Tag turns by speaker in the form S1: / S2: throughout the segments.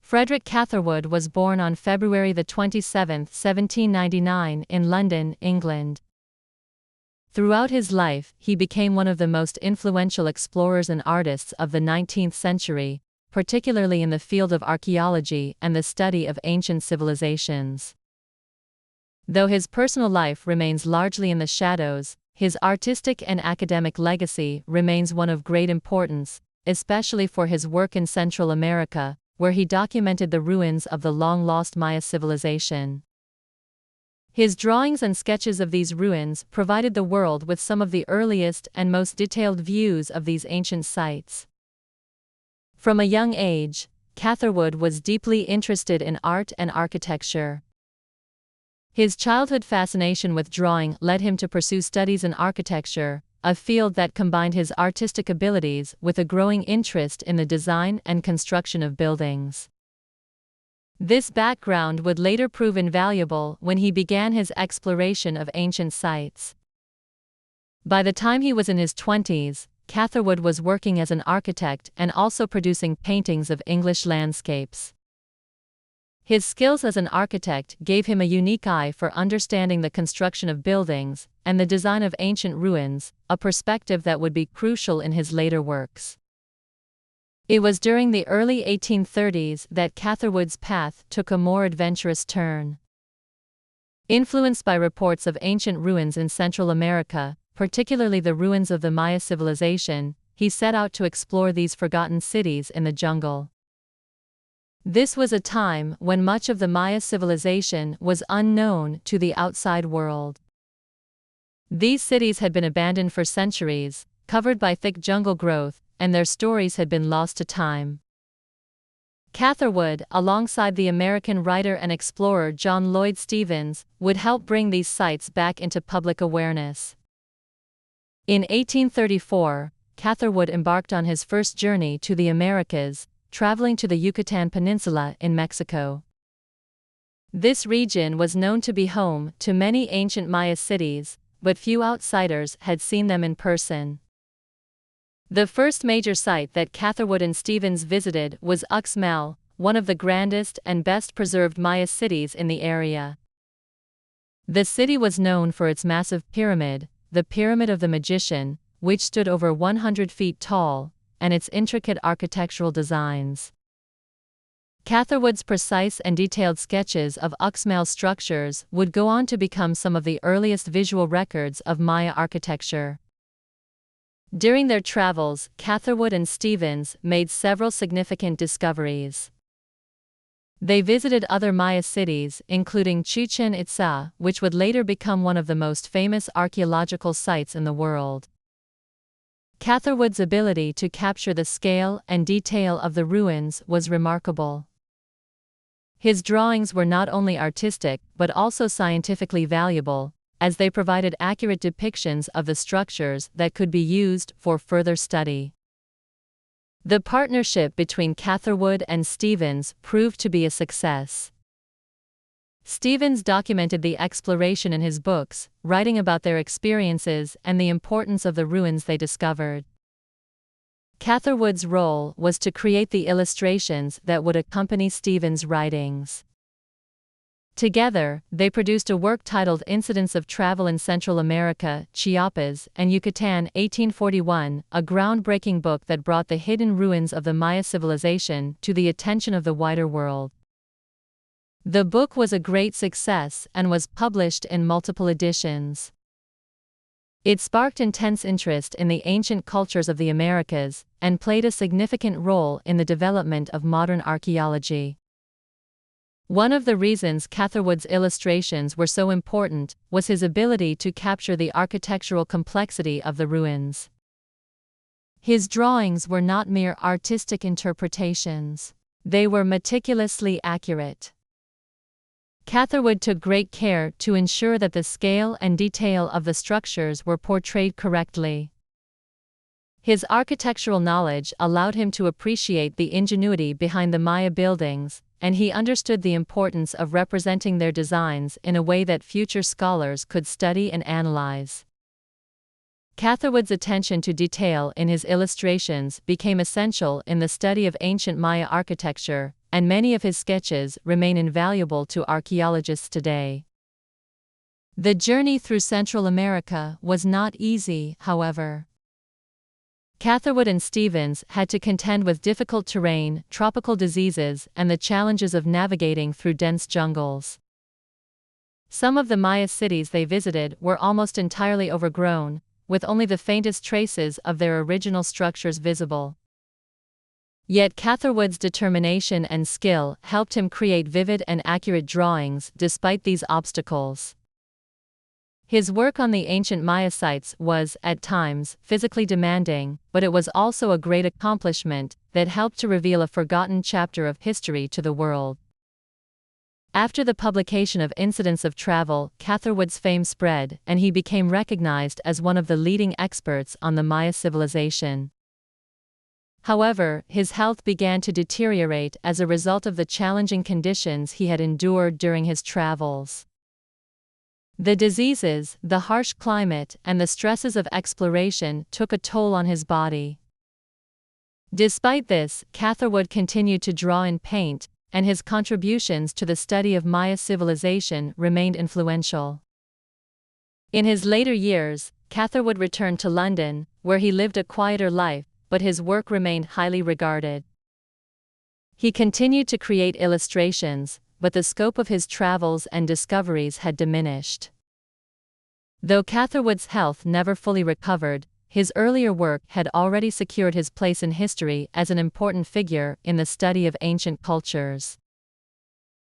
S1: Frederick Catherwood was born on February 27, 1799, in London, England. Throughout his life, he became one of the most influential explorers and artists of the 19th century, particularly in the field of archaeology and the study of ancient civilizations. Though his personal life remains largely in the shadows, his artistic and academic legacy remains one of great importance, especially for his work in Central America, where he documented the ruins of the long-lost Maya civilization. His drawings and sketches of these ruins provided the world with some of the earliest and most detailed views of these ancient sites. From a young age, Catherwood was deeply interested in art and architecture. His childhood fascination with drawing led him to pursue studies in architecture, a field that combined his artistic abilities with a growing interest in the design and construction of buildings. This background would later prove invaluable when he began his exploration of ancient sites. By the time he was in his 20s, Catherwood was working as an architect and also producing paintings of English landscapes. His skills as an architect gave him a unique eye for understanding the construction of buildings and the design of ancient ruins, a perspective that would be crucial in his later works. It was during the early 1830s that Catherwood's path took a more adventurous turn. Influenced by reports of ancient ruins in Central America, particularly the ruins of the Maya civilization, he set out to explore these forgotten cities in the jungle. This was a time when much of the Maya civilization was unknown to the outside world. These cities had been abandoned for centuries, covered by thick jungle growth, and their stories had been lost to time. Catherwood, alongside the American writer and explorer John Lloyd Stephens, would help bring these sites back into public awareness. In 1834, Catherwood embarked on his first journey to the Americas, traveling to the Yucatan Peninsula in Mexico. This region was known to be home to many ancient Maya cities, but few outsiders had seen them in person. The first major site that Catherwood and Stephens visited was Uxmal, one of the grandest and best-preserved Maya cities in the area. The city was known for its massive pyramid, the Pyramid of the Magician, which stood over 100 feet tall, and its intricate architectural designs. Catherwood's precise and detailed sketches of Uxmal's structures would go on to become some of the earliest visual records of Maya architecture. During their travels, Catherwood and Stephens made several significant discoveries. They visited other Maya cities, including Chichen Itza, which would later become one of the most famous archaeological sites in the world. Catherwood's ability to capture the scale and detail of the ruins was remarkable. His drawings were not only artistic but also scientifically valuable, as they provided accurate depictions of the structures that could be used for further study. The partnership between Catherwood and Stephens proved to be a success. Stephens documented the exploration in his books, writing about their experiences and the importance of the ruins they discovered. Catherwood's role was to create the illustrations that would accompany Stephens' writings. Together, they produced a work titled Incidents of Travel in Central America, Chiapas, and Yucatan 1841, a groundbreaking book that brought the hidden ruins of the Maya civilization to the attention of the wider world. The book was a great success and was published in multiple editions. It sparked intense interest in the ancient cultures of the Americas and played a significant role in the development of modern archaeology. One of the reasons Catherwood's illustrations were so important was his ability to capture the architectural complexity of the ruins. His drawings were not mere artistic interpretations. They were meticulously accurate. Catherwood took great care to ensure that the scale and detail of the structures were portrayed correctly. His architectural knowledge allowed him to appreciate the ingenuity behind the Maya buildings, and he understood the importance of representing their designs in a way that future scholars could study and analyze. Catherwood's attention to detail in his illustrations became essential in the study of ancient Maya architecture, and many of his sketches remain invaluable to archaeologists today. The journey through Central America was not easy, however. Catherwood and Stevens had to contend with difficult terrain, tropical diseases, and the challenges of navigating through dense jungles. Some of the Maya cities they visited were almost entirely overgrown, with only the faintest traces of their original structures visible. Yet Catherwood's determination and skill helped him create vivid and accurate drawings despite these obstacles. His work on the ancient Maya sites was, at times, physically demanding, but it was also a great accomplishment that helped to reveal a forgotten chapter of history to the world. After the publication of Incidents of Travel, Catherwood's fame spread, and he became recognized as one of the leading experts on the Maya civilization. However, his health began to deteriorate as a result of the challenging conditions he had endured during his travels. The diseases, the harsh climate, and the stresses of exploration took a toll on his body. Despite this, Catherwood continued to draw and paint, and his contributions to the study of Maya civilization remained influential. In his later years, Catherwood returned to London, where he lived a quieter life, but his work remained highly regarded. He continued to create illustrations, but the scope of his travels and discoveries had diminished. Though Catherwood's health never fully recovered, his earlier work had already secured his place in history as an important figure in the study of ancient cultures.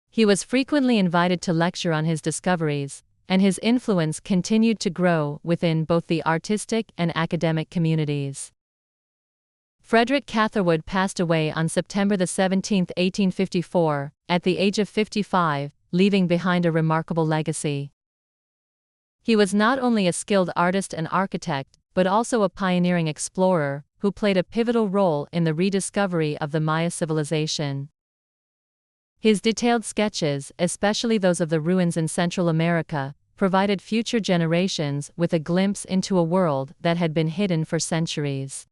S1: He was frequently invited to lecture on his discoveries, and his influence continued to grow within both the artistic and academic communities. Frederick Catherwood passed away on September 17, 1854, at the age of 55, leaving behind a remarkable legacy. He was not only a skilled artist and architect, but also a pioneering explorer, who played a pivotal role in the rediscovery of the Maya civilization. His detailed sketches, especially those of the ruins in Central America, provided future generations with a glimpse into a world that had been hidden for centuries.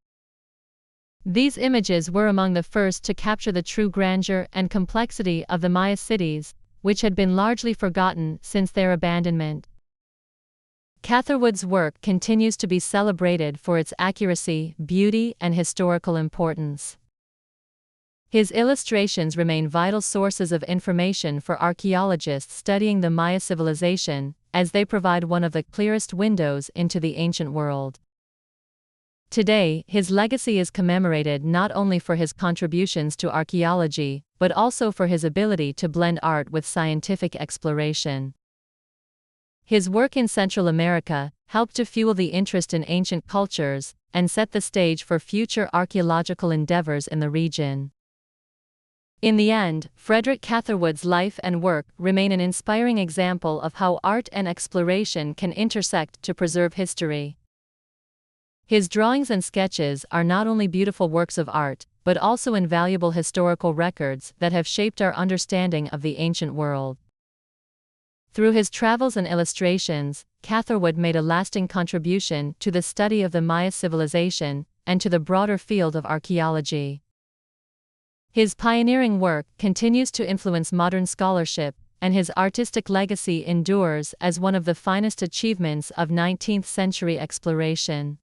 S1: These images were among the first to capture the true grandeur and complexity of the Maya cities, which had been largely forgotten since their abandonment. Catherwood's work continues to be celebrated for its accuracy, beauty, and historical importance. His illustrations remain vital sources of information for archaeologists studying the Maya civilization, as they provide one of the clearest windows into the ancient world. Today, his legacy is commemorated not only for his contributions to archaeology, but also for his ability to blend art with scientific exploration. His work in Central America helped to fuel the interest in ancient cultures and set the stage for future archaeological endeavors in the region. In the end, Frederick Catherwood's life and work remain an inspiring example of how art and exploration can intersect to preserve history. His drawings and sketches are not only beautiful works of art, but also invaluable historical records that have shaped our understanding of the ancient world. Through his travels and illustrations, Catherwood made a lasting contribution to the study of the Maya civilization and to the broader field of archaeology. His pioneering work continues to influence modern scholarship, and his artistic legacy endures as one of the finest achievements of 19th-century exploration.